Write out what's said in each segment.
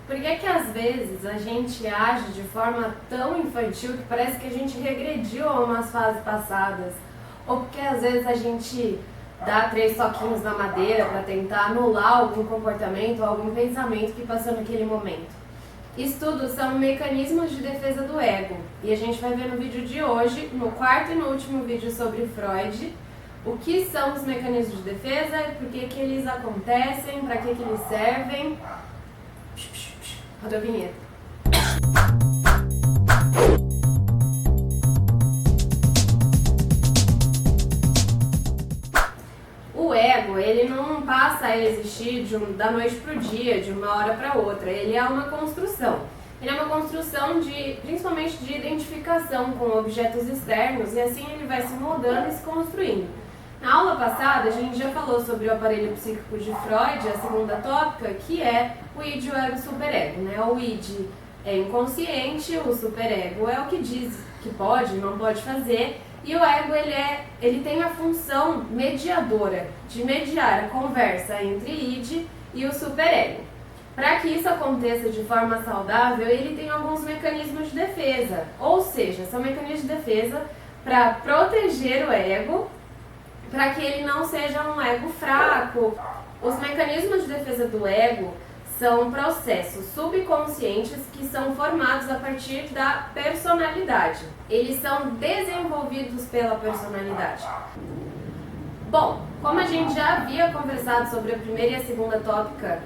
Por que que às vezes a gente age de forma tão infantil que parece que a gente regrediu a umas fases passadas? Ou porque às vezes a gente dá 3 toquinhos na madeira para tentar anular algum comportamento ou algum pensamento que passou naquele momento? Isso tudo são mecanismos de defesa do ego. E a gente vai ver no vídeo de hoje, no quarto e no último vídeo sobre Freud, o que são os mecanismos de defesa, por que que eles acontecem, para que que eles servem. Roda a vinheta. O ego, ele não passa a existir da noite para o dia, de uma hora para outra. Ele é uma construção. Ele é uma construção principalmente de identificação com objetos externos, e assim ele vai se moldando e se construindo. Na aula passada, a gente já falou sobre o aparelho psíquico de Freud, a segunda tópica, que é o id, o ego e o superego, né? O id é inconsciente, o superego é o que diz que pode, não pode fazer, e o ego ele tem a função mediadora, de mediar a conversa entre id e o superego. Para que isso aconteça de forma saudável, ele tem alguns mecanismos de defesa, ou seja, são mecanismos de defesa para proteger o ego, para que ele não seja um ego fraco. Os mecanismos de defesa do ego são processos subconscientes que são formados a partir da personalidade. Eles são desenvolvidos pela personalidade. Bom, como a gente já havia conversado sobre a primeira e a segunda tópica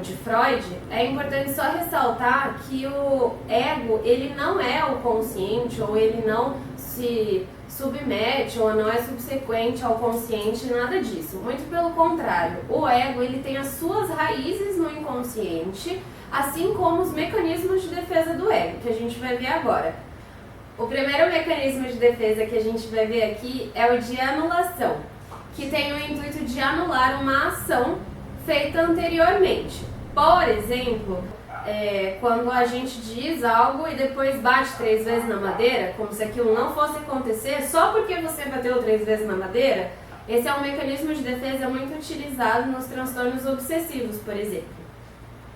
de Freud, é importante só ressaltar que o ego, ele não é o consciente, ou ele não se submete ou não é subsequente ao consciente, nada disso. Muito pelo contrário, o ego ele tem as suas raízes no inconsciente, assim como os mecanismos de defesa do ego, que a gente vai ver agora. O primeiro mecanismo de defesa que a gente vai ver aqui é o de anulação, que tem o intuito de anular uma ação feita anteriormente. Por exemplo, quando a gente diz algo e depois bate 3 vezes na madeira, como se aquilo não fosse acontecer, só porque você bateu 3 vezes na madeira, esse é um mecanismo de defesa muito utilizado nos transtornos obsessivos, por exemplo.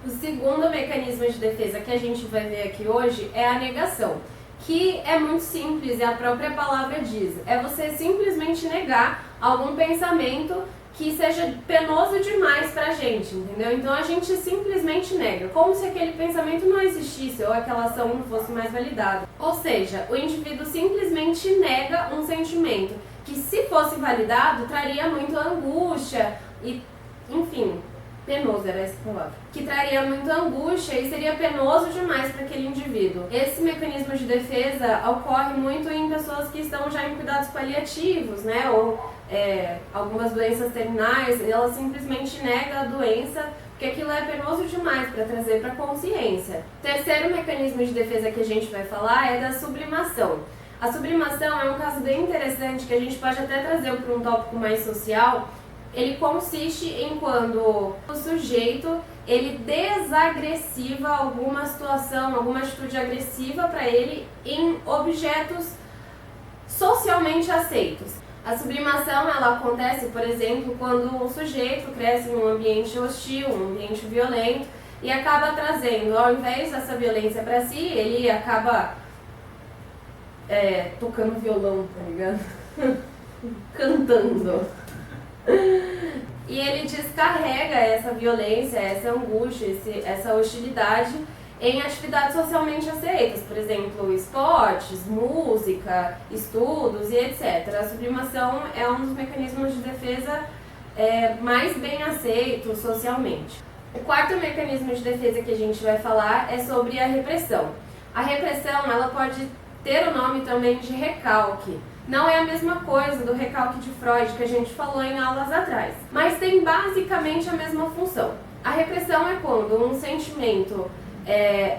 O segundo mecanismo de defesa que a gente vai ver aqui hoje é a negação, que é muito simples e a própria palavra diz. É você simplesmente negar algum pensamento que seja penoso demais pra gente, entendeu? Então a gente simplesmente nega, como se aquele pensamento não existisse ou aquela ação não fosse mais validada. Ou seja, o indivíduo simplesmente nega um sentimento que, se fosse validado, traria muito angústia e, enfim, penoso era essa palavra, que traria muita angústia e seria penoso demais para aquele indivíduo. Esse mecanismo de defesa ocorre muito em pessoas que estão já em cuidados paliativos, né, ou algumas doenças terminais. Ela simplesmente nega a doença porque aquilo é penoso demais para trazer para a consciência. O terceiro mecanismo de defesa que a gente vai falar é da sublimação. A sublimação é um caso bem interessante que a gente pode até trazer para um tópico mais social. Ele consiste em quando o sujeito ele desagressiva alguma situação, alguma atitude agressiva para ele em objetos socialmente aceitos. A sublimação ela acontece, por exemplo, quando um sujeito cresce em um ambiente hostil, um ambiente violento, e acaba trazendo, ao invés dessa violência para si, ele acaba tocando violão, tá ligado? Cantando. E ele descarrega essa violência, essa angústia, essa hostilidade em atividades socialmente aceitas, por exemplo, esportes, música, estudos e etc. A sublimação é um dos mecanismos de defesa mais bem aceitos socialmente. O quarto mecanismo de defesa que a gente vai falar é sobre a repressão. A repressão ela pode ter o nome também de recalque. Não é a mesma coisa do recalque de Freud que a gente falou em aulas atrás, mas tem basicamente a mesma função. A repressão é quando um sentimento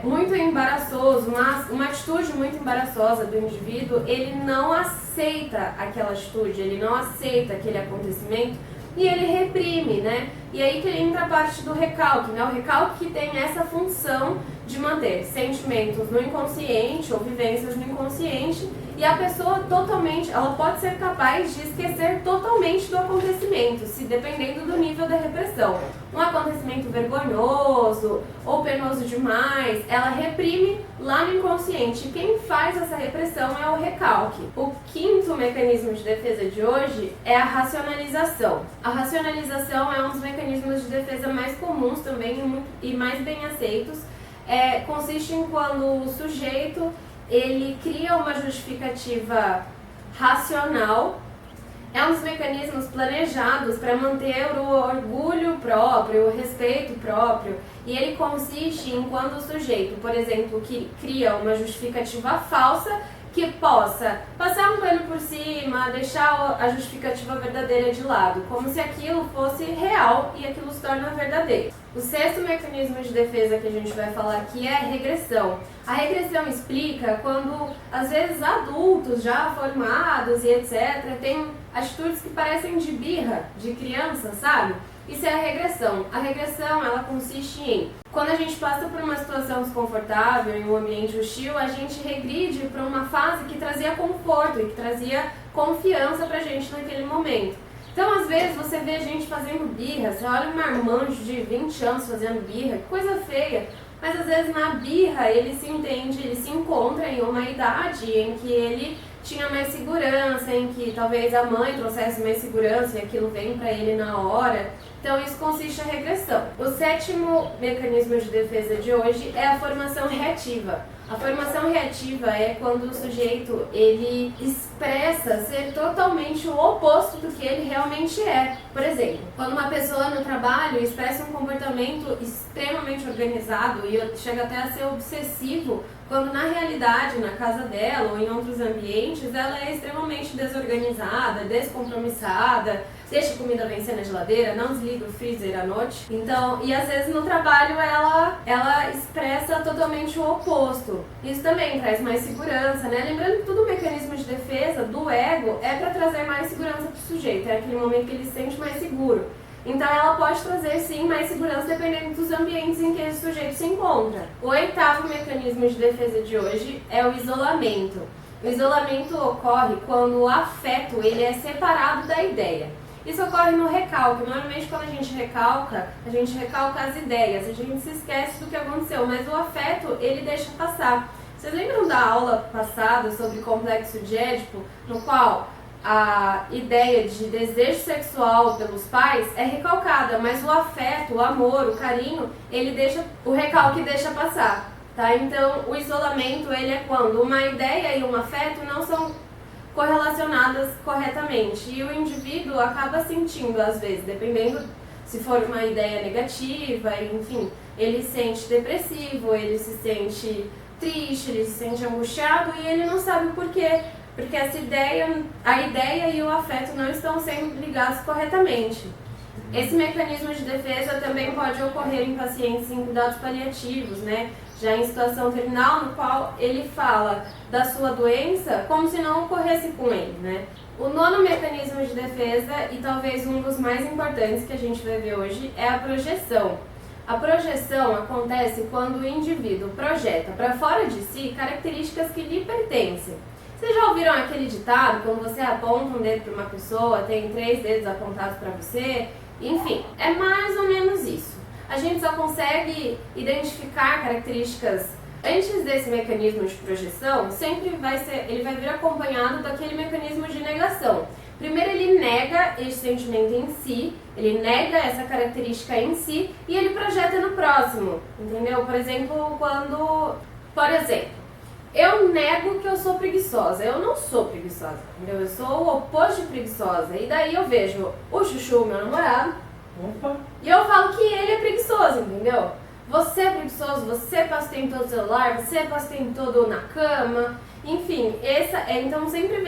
muito embaraçoso, uma atitude muito embaraçosa do indivíduo, ele não aceita aquela atitude, ele não aceita aquele acontecimento e ele reprime, né? E aí que entra a parte do recalque, né? O recalque que tem essa função de manter sentimentos no inconsciente ou vivências no inconsciente, e a pessoa totalmente, ela pode ser capaz de esquecer totalmente do acontecimento, se dependendo do nível da repressão. Um acontecimento vergonhoso ou penoso demais, ela reprime lá no inconsciente. E quem faz essa repressão é o recalque. O quinto mecanismo de defesa de hoje é a racionalização. A racionalização é um dos mecanismos de defesa mais comuns também e mais bem aceitos. Consiste em quando o sujeito ele cria uma justificativa racional. É um dos mecanismos planejados para manter o orgulho próprio, o respeito próprio, e ele consiste em quando o sujeito, por exemplo, que cria uma justificativa falsa, que possa passar um pano por cima, deixar a justificativa verdadeira de lado, como se aquilo fosse real e aquilo se torna verdadeiro. O sexto mecanismo de defesa que a gente vai falar aqui é a regressão. A regressão explica quando, às vezes, adultos já formados e etc. têm atitudes que parecem de birra, de criança, sabe? Isso é a regressão. A regressão, ela consiste em, quando a gente passa por uma situação desconfortável em um ambiente hostil, a gente regride para uma fase que trazia conforto e que trazia confiança pra gente naquele momento. Então, às vezes, você vê gente fazendo birra, você olha um marmanjo de 20 anos fazendo birra, que coisa feia. Mas, às vezes, na birra, ele se entende, ele se encontra em uma idade em que ele tinha mais segurança, em que talvez a mãe trouxesse mais segurança e aquilo vem para ele na hora. Então, isso consiste em regressão. O sétimo mecanismo de defesa de hoje é a formação reativa. A formação reativa é quando o sujeito ele expressa ser totalmente o oposto do que ele realmente é. Por exemplo, quando uma pessoa no trabalho expressa um comportamento extremamente organizado e chega até a ser obsessivo, quando na realidade, na casa dela ou em outros ambientes, ela é extremamente desorganizada, descompromissada, deixa a comida vencer na geladeira, não desliga o freezer à noite. Então, e às vezes no trabalho ela expressa totalmente o oposto. Isso também traz mais segurança, né? Lembrando que todo mecanismo de defesa do ego é para trazer mais segurança para o sujeito, é aquele momento que ele se sente mais seguro. Então ela pode trazer sim mais segurança dependendo dos ambientes em que esse sujeito se encontra. O oitavo mecanismo de defesa de hoje é o isolamento. O isolamento ocorre quando o afeto ele é separado da ideia. Isso ocorre no recalque. Normalmente quando a gente recalca as ideias, a gente se esquece do que aconteceu, mas o afeto ele deixa passar. Vocês lembram da aula passada sobre complexo de Édipo, no qual a ideia de desejo sexual pelos pais é recalcada, mas o afeto, o amor, o carinho, o recalque deixa passar, tá? Então, o isolamento, ele é quando uma ideia e um afeto não são correlacionadas corretamente, e o indivíduo acaba sentindo, às vezes, dependendo se for uma ideia negativa, enfim, ele se sente depressivo, ele se sente triste, ele se sente angustiado e ele não sabe o porquê. Porque a ideia e o afeto não estão sendo ligados corretamente. Esse mecanismo de defesa também pode ocorrer em pacientes em cuidados paliativos, né? Já em situação terminal, no qual ele fala da sua doença como se não ocorresse com ele, né? O nono mecanismo de defesa, e talvez um dos mais importantes que a gente vai ver hoje, é a projeção. A projeção acontece quando o indivíduo projeta para fora de si características que lhe pertencem. Vocês já ouviram aquele ditado, quando você aponta um dedo para uma pessoa, tem 3 dedos apontados para você? Enfim, é mais ou menos isso. A gente só consegue identificar características antes desse mecanismo de projeção, ele vai vir acompanhado daquele mecanismo de negação. Primeiro ele nega esse sentimento em si, ele nega essa característica em si e ele projeta no próximo, entendeu? Por exemplo, eu nego que eu sou preguiçosa. Eu não sou preguiçosa, entendeu? Eu sou o oposto de preguiçosa. E daí eu vejo o Chuchu, meu namorado, e eu falo que ele é preguiçoso, entendeu? Você é preguiçoso, você passa o tempo todo no celular, você passa o tempo todo na cama. Enfim, então sempre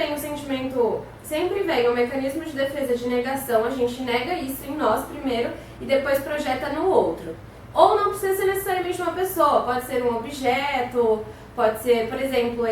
vem o mecanismo de defesa de negação. A gente nega isso em nós primeiro e depois projeta no outro. Ou não precisa ser necessariamente uma pessoa, pode ser um objeto. Pode ser, por exemplo,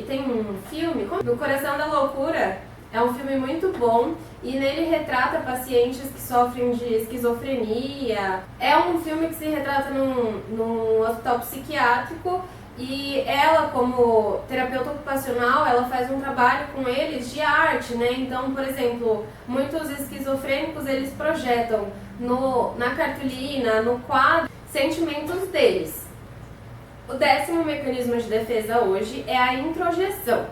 tem um filme, No Coração da Loucura, é um filme muito bom e nele retrata pacientes que sofrem de esquizofrenia. É um filme que se retrata num hospital hospital psiquiátrico e ela, como terapeuta ocupacional, ela faz um trabalho com eles de arte, né? Então, por exemplo, muitos esquizofrênicos, eles projetam na cartolina, no quadro, sentimentos deles. O 10º mecanismo de defesa hoje é a introjeção.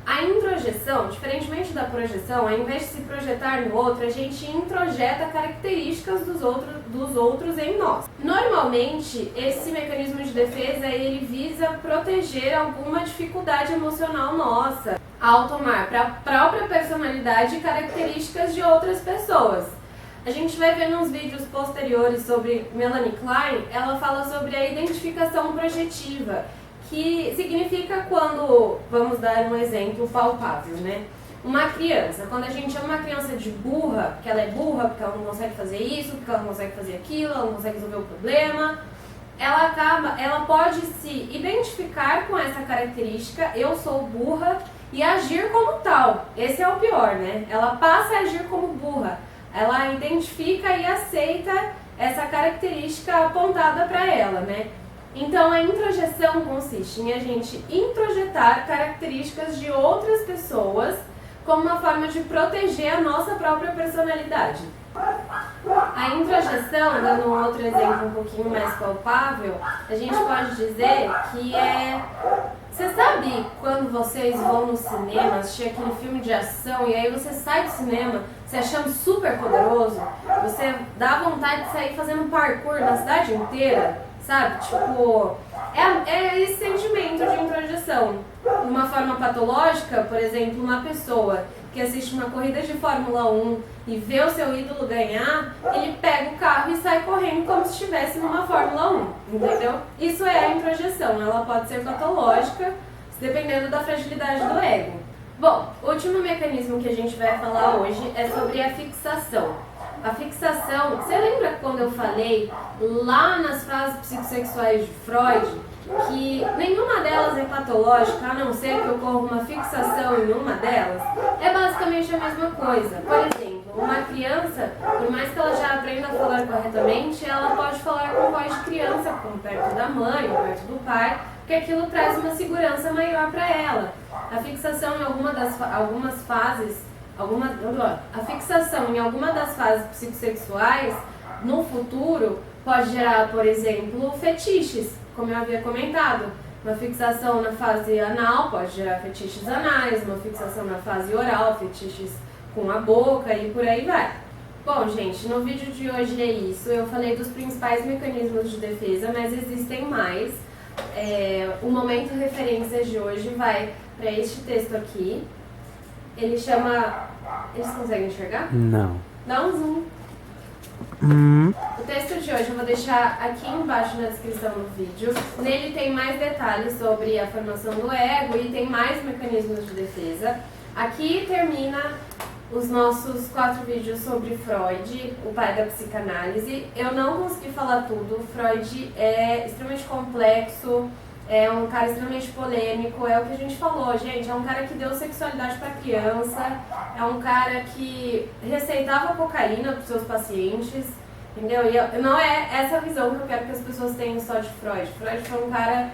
A introjeção, diferentemente da projeção, ao invés de se projetar no outro, a gente introjeta características dos outros em nós. Normalmente, esse mecanismo de defesa, ele visa proteger alguma dificuldade emocional nossa, ao tomar para a própria personalidade características de outras pessoas. A gente vai ver nos vídeos posteriores sobre Melanie Klein, ela fala sobre a identificação projetiva, que significa quando, vamos dar um exemplo palpável, né? Uma criança, quando a gente chama uma criança de burra, porque ela é burra, porque ela não consegue fazer isso, porque ela não consegue fazer aquilo, ela não consegue resolver o problema, ela pode se identificar com essa característica, eu sou burra, e agir como tal. Esse é o pior, né? Ela passa a agir como burra. Ela identifica e aceita essa característica apontada para ela, né? Então, a introjeção consiste em a gente introjetar características de outras pessoas como uma forma de proteger a nossa própria personalidade. A introjeção, dando um outro exemplo um pouquinho mais palpável, a gente pode dizer que é... Você sabe quando vocês vão no cinema assistir aquele filme de ação e aí você sai do cinema se achando super poderoso? Você dá vontade de sair fazendo parkour na cidade inteira, sabe? Tipo, é esse sentimento de introjeção. De uma forma patológica, por exemplo, uma pessoa que assiste uma corrida de Fórmula 1 e vê o seu ídolo ganhar, ele pega o carro e sai correndo como se estivesse numa Fórmula 1, entendeu? Isso é a introjeção, ela pode ser patológica, dependendo da fragilidade do ego. Bom, o último mecanismo que a gente vai falar hoje é sobre a fixação. A fixação, você lembra quando eu falei lá nas fases psicossexuais de Freud, que nenhuma delas é patológica, a não ser que ocorra uma fixação em uma delas? É basicamente a mesma coisa. Por exemplo, uma criança, por mais que ela já aprenda a falar corretamente, ela pode falar com voz de criança, como perto da mãe, ou perto do pai, porque aquilo traz uma segurança maior para ela. A fixação em algumas fases psicossexuais, no futuro, pode gerar, por exemplo, fetiches, como eu havia comentado. Uma fixação na fase anal pode gerar fetiches anais, uma fixação na fase oral, fetiches com a boca e por aí vai. Bom, gente, no vídeo de hoje é isso. Eu falei dos principais mecanismos de defesa, mas existem mais. O momento referência de hoje vai para este texto aqui. Ele chama... Eles conseguem enxergar? Não. Dá um zoom. O texto de hoje eu vou deixar aqui embaixo na descrição do vídeo. Nele tem mais detalhes sobre a formação do ego e tem mais mecanismos de defesa. Aqui termina os nossos 4 vídeos sobre Freud, o pai da psicanálise. Eu não consegui falar tudo. Freud é extremamente complexo, é um cara extremamente polêmico, é o que a gente falou, gente. É um cara que deu sexualidade para criança, é um cara que receitava cocaína para os seus pacientes, entendeu? E não é essa a visão que eu quero que as pessoas tenham só de Freud. Freud foi um cara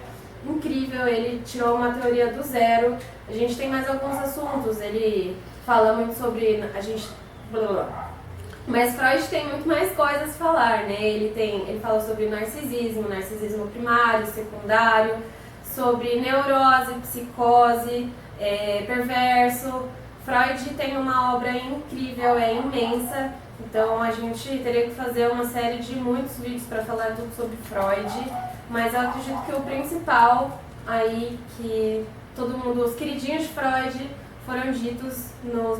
incrível, ele tirou uma teoria do zero. A gente tem mais alguns assuntos, ele fala muito sobre mas Freud tem muito mais coisas a falar, né? Ele fala sobre narcisismo primário, secundário, sobre neurose, psicose, perverso. Freud tem uma obra incrível, é imensa, então a gente teria que fazer uma série de muitos vídeos para falar tudo sobre Freud, mas eu acredito que o principal aí, que todo mundo, os queridinhos de Freud, foram ditos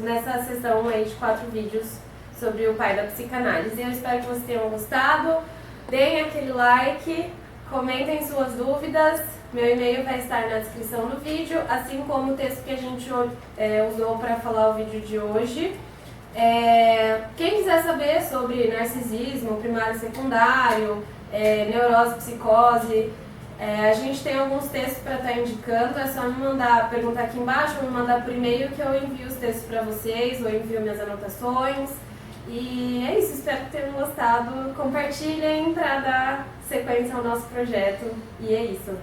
nessa sessão aí de 4 vídeos sobre o pai da psicanálise. Eu espero que vocês tenham gostado. Deem aquele like, comentem suas dúvidas. Meu e-mail vai estar na descrição do vídeo, assim como o texto que a gente usou para falar o vídeo de hoje. Quem quiser saber sobre narcisismo, primário e secundário, neurose, psicose, a gente tem alguns textos para estar indicando. É só me perguntar aqui embaixo, ou me mandar por e-mail que eu envio os textos para vocês, ou envio minhas anotações. E é isso, espero que tenham gostado. Compartilhem para dar sequência ao nosso projeto. E é isso.